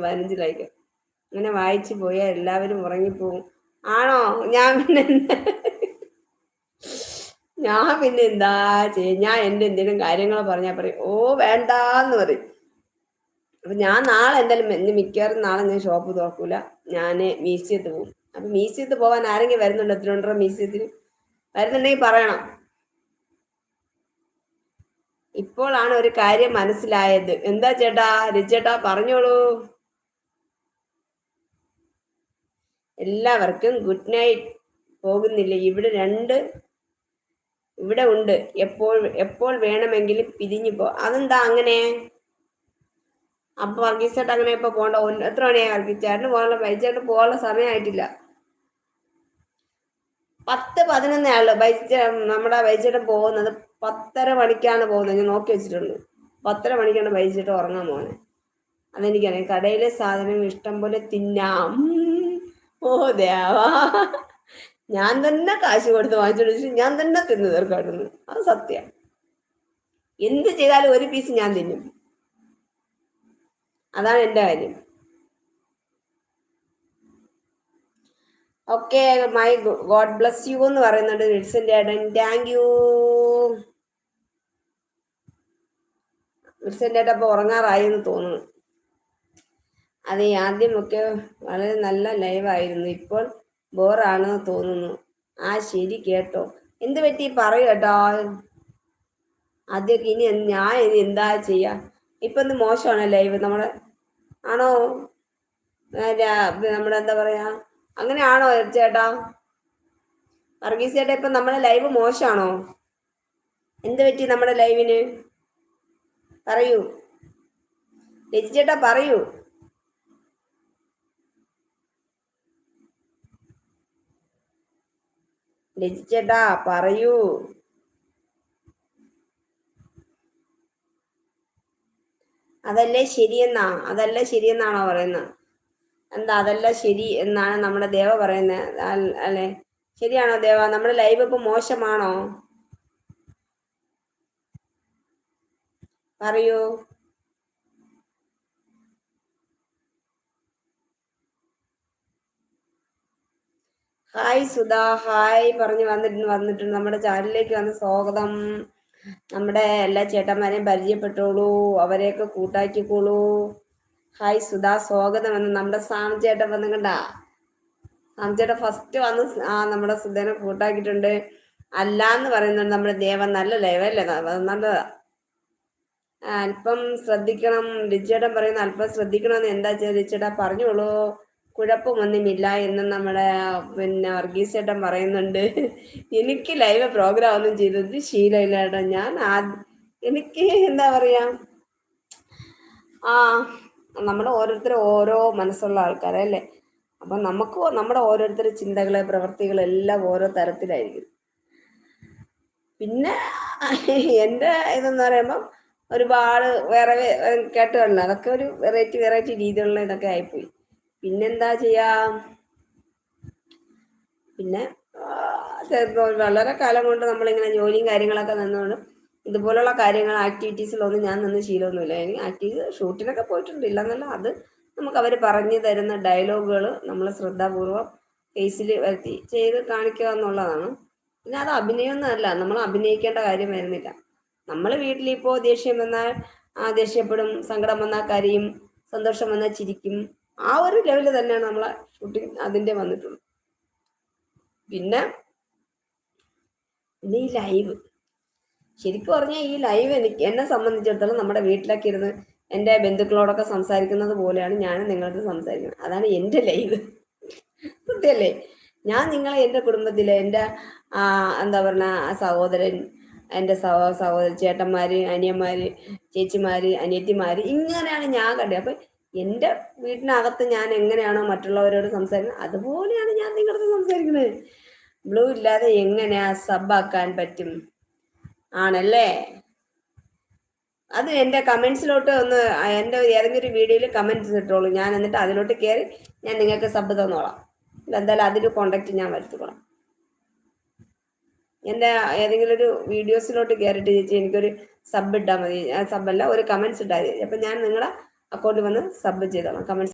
15 like. അങ്ങനെ വായിച്ചു പോയാൽ എല്ലാവരും ഉറങ്ങിപ്പോവും. ആണോ? ഞാൻ പിന്നെ എന്താ ചെയ്യും? ഞാൻ എൻ്റെ എന്തെങ്കിലും കാര്യങ്ങൾ പറഞ്ഞാൽ പറയും, ഓ വേണ്ടാന്ന് പറയും. അപ്പൊ ഞാൻ നാളെ എന്തായാലും മിക്കവാറും നാളെ ഞാൻ ഷോപ്പ് തുറക്കൂല. ഞാൻ മ്യൂസിയത്തിൽ പോകും. അപ്പൊ മ്യൂസിയത്തിൽ പോകാൻ ആരെങ്കിലും വരുന്നുണ്ടോ? തിരുവനന്തപുരം മ്യൂസിയത്തിന് വരുന്നുണ്ടെങ്കിൽ പറയണം. ഇപ്പോഴാണ് ഒരു കാര്യം മനസ്സിലായത്. എന്താ ചേട്ടാ? രചേട്ടാ പറഞ്ഞോളൂ. എല്ലാവർക്കും ഗുഡ് നൈറ്റ്. പോകുന്നില്ല. ഇവിടെ ഉണ്ട്. എപ്പോൾ വേണമെങ്കിലും പിരിഞ്ഞു പോ. അതെന്താ അങ്ങനെ? അപ്പൊ വർഗീസ് ചേട്ടൻ അങ്ങനെ ഇപ്പൊ പോണ്ട? എത്ര മണിയായി വർഗീസ് ചേട്ടന് പോകാനുള്ള? ബൈച്ചേട്ടന് പോകാനുള്ള സമയമായിട്ടില്ല. 10-11 ആള് നമ്മുടെ ബൈച്ചേട്ടൻ പോകുന്നത് 10:30 മണിക്കാണ് പോകുന്നത്. ഞാൻ നോക്കി വെച്ചിട്ടുണ്ട്. 10:30 മണിക്കാണ് ബൈച്ചേട്ടൻ ഉറങ്ങാൻ പോകുന്നത്. അതെനിക്കറിയാം. കടയിലെ സാധനം ഇഷ്ടം പോലെ തിന്നാം. ഓ ദേവാ, ഞാൻ തന്നെ കാശ് കൊടുത്ത് വാങ്ങിച്ചു, ഞാൻ തന്നെ തിന്നു തീർക്കാടുന്നു. അത് സത്യം. എന്ത് ചെയ്താലും ഒരു പീസ് ഞാൻ തിന്നും. അതാണ് എൻ്റെ കാര്യം. Okay, my God bless you എന്ന് പറയുന്നുണ്ട് വിൽസന്റെ ഏട്ടൻ. താങ്ക് യു വിൽസന്റെ ഏട്ടൻ. അപ്പൊ ഉറങ്ങാറായി എന്ന് തോന്നുന്നു. അതെ, ആദ്യമൊക്കെ വളരെ നല്ല ലൈവായിരുന്നു. ഇപ്പോൾ ബോറാണെന്ന് തോന്നുന്നു. ആ ശരി, കേട്ടോ. എന്ത് പറ്റി പറയൂ കേട്ടോ. ആദ്യമൊക്കെ ഞാൻ ഇനി എന്താ ചെയ്യാ? ഇപ്പൊ എന്ത് മോശമാണ് ലൈവ് നമ്മുടെ? ആണോ? നമ്മുടെ എന്താ പറയാ, അങ്ങനെയാണോ ചേട്ടാ? വർഗീസ് ചേട്ടാ, ഇപ്പൊ നമ്മുടെ ലൈവ് മോശമാണോ? എന്ത് പറ്റി നമ്മുടെ ലൈവിന്? പറയൂ രജി ചേട്ടാ, പറയൂ. രജി ചേട്ടാ പറയൂ. അതല്ലേ ശരിയെന്നാണോ പറയുന്നത്? എന്താ അതല്ല ശരി എന്നാണ് നമ്മുടെ ദേവ പറയുന്നത് അല്ലേ? ശരിയാണോ ദേവ? നമ്മുടെ ലൈവ് ഇപ്പൊ മോശമാണോ? പറയൂ. ഹായ് സുധാ, ഹായ് പറഞ്ഞു വന്നിട്ടുണ്ട്. നമ്മുടെ ചാനലിലേക്ക് വന്ന് സ്വാഗതം. നമ്മുടെ എല്ലാ ചേട്ടന്മാരെയും പരിചയപ്പെട്ടോളൂ, അവരെയൊക്കെ കൂട്ടാക്കിക്കോളൂ. ഹായ് സുധാ, സ്വാഗതം. എന്ന് നമ്മുടെ സാം ചേട്ടൻ വന്നു. കണ്ടാ? സാം ചേട്ടൻ ഫസ്റ്റ് വന്ന് നമ്മുടെ സുധനെ കൂട്ടാക്കിയിട്ടുണ്ട്. അല്ലാന്ന് പറയുന്നുണ്ട് നമ്മുടെ ദേവൻ. നല്ല ലൈവല്ലേ? നല്ലതാ. അല്പം ശ്രദ്ധിക്കണം. രിച്ചേട്ടൻ പറയുന്ന അല്പം ശ്രദ്ധിക്കണമെന്ന്. എന്താ രിച്ചേട്ടാ പറഞ്ഞോളൂ. കുഴപ്പമൊന്നുമില്ല എന്ന് നമ്മുടെ വർഗീസ് ചേട്ടൻ പറയുന്നുണ്ട്. എനിക്ക് ലൈവ് പ്രോഗ്രാം ഒന്നും ചെയ്തത് ശീലമില്ല ചേട്ടാ. എനിക്ക് എന്താ പറയാ, നമ്മുടെ ഓരോരുത്തരും ഓരോ മനസ്സുള്ള ആൾക്കാരല്ലേ. അപ്പം നമുക്ക് നമ്മുടെ ഓരോരുത്തരുടെ ചിന്തകള് പ്രവൃത്തികളെല്ലാം ഓരോ തരത്തിലായിരിക്കും. പിന്നെ എൻ്റെ ഇതെന്ന് പറയുമ്പം ഒരുപാട് വേറെ കേട്ടുകളില്ല. അതൊക്കെ ഒരു വെറൈറ്റി രീതിയിലുള്ള ഇതൊക്കെ ആയിപ്പോയി. പിന്നെന്താ ചെയ്യാ? പിന്നെ വളരെ കാലം കൊണ്ട് നമ്മളിങ്ങനെ ജോലിയും കാര്യങ്ങളൊക്കെ നിന്നുകൊണ്ട് ഇതുപോലുള്ള കാര്യങ്ങൾ ആക്ടിവിറ്റീസിലൊന്നും ഞാൻ നിന്ന് ശീലമൊന്നുമില്ല. എനിക്ക് ഷൂട്ടിനൊക്കെ പോയിട്ടുണ്ട്, ഇല്ലെന്നല്ല. അത് നമുക്ക് അവർ പറഞ്ഞു തരുന്ന ഡയലോഗുകൾ നമ്മൾ ശ്രദ്ധാപൂർവം ഫേസിൽ വരുത്തി ചെയ്ത് കാണിക്കുക എന്നുള്ളതാണ്. പിന്നെ അത് അഭിനയമൊന്നുമല്ല, നമ്മൾ അഭിനയിക്കേണ്ട കാര്യം വരുന്നില്ല. നമ്മൾ വീട്ടിലിപ്പോൾ ദേഷ്യം വന്നാൽ ദേഷ്യപ്പെടും, സങ്കടം വന്നാൽ കരയും, സന്തോഷം വന്നാൽ ചിരിക്കും. ആ ഒരു ലെവല് തന്നെയാണ് നമ്മളെ ഷൂട്ടിങ് അതിൻ്റെ വന്നിട്ടുള്ളത്. പിന്നെ ഈ ലൈവ് ശരിക്കും പറഞ്ഞാൽ ഈ ലൈവ് എന്നെ സംബന്ധിച്ചിടത്തോളം നമ്മുടെ വീട്ടിലൊക്കെ ഇരുന്ന് എൻ്റെ ബന്ധുക്കളോടൊക്കെ സംസാരിക്കുന്നത് പോലെയാണ് ഞാൻ നിങ്ങളോട് സംസാരിക്കുന്നത്. അതാണ് എൻ്റെ ലൈവ്. സത്യമല്ലേ? ഞാൻ നിങ്ങളെ എൻ്റെ കുടുംബത്തിലെ എൻ്റെ എന്താ പറഞ്ഞ സഹോദരൻ, എൻ്റെ സഹോദരൻ, ചേട്ടന്മാര്, അനിയന്മാര്, ചേച്ചിമാര്, അനിയത്തിമാര്, ഇങ്ങനെയാണ് ഞാൻ കണ്ടത്. അപ്പൊ എൻ്റെ വീട്ടിനകത്ത് ഞാൻ എങ്ങനെയാണോ മറ്റുള്ളവരോട് സംസാരിക്കുന്നത്, അതുപോലെയാണ് ഞാൻ നിങ്ങളോട് സംസാരിക്കുന്നത്. ബ്ലൂ ഇല്ലാതെ എങ്ങനെയാ സബാക്കാൻ പറ്റും? ആണല്ലേ? അത് എൻ്റെ കമൻസിലോട്ട് ഒന്ന് എൻ്റെ ഏതെങ്കിലും ഒരു വീഡിയോയിൽ കമൻറ്റ്സ് ഇട്ടോളൂ. ഞാൻ എന്നിട്ട് അതിലോട്ട് കയറി ഞാൻ നിങ്ങൾക്ക് സബ് തന്നോളാം. എന്തായാലും അതിൽ കോണ്ടാക്ട് ഞാൻ വരുത്തിക്കോളാം. എൻ്റെ ഏതെങ്കിലും ഒരു വീഡിയോസിലോട്ട് കയറിയിട്ട് ചേച്ചി എനിക്കൊരു സബ് ഇട്ടാൽ മതി. സബല്ല, ഒരു കമൻറ്റ്സ് ഇട്ടാൽ മതി. അപ്പം ഞാൻ നിങ്ങളെ അക്കൗണ്ടിൽ വന്ന് സബ്മിറ്റ് ചെയ്തോളാം. കമൻസ്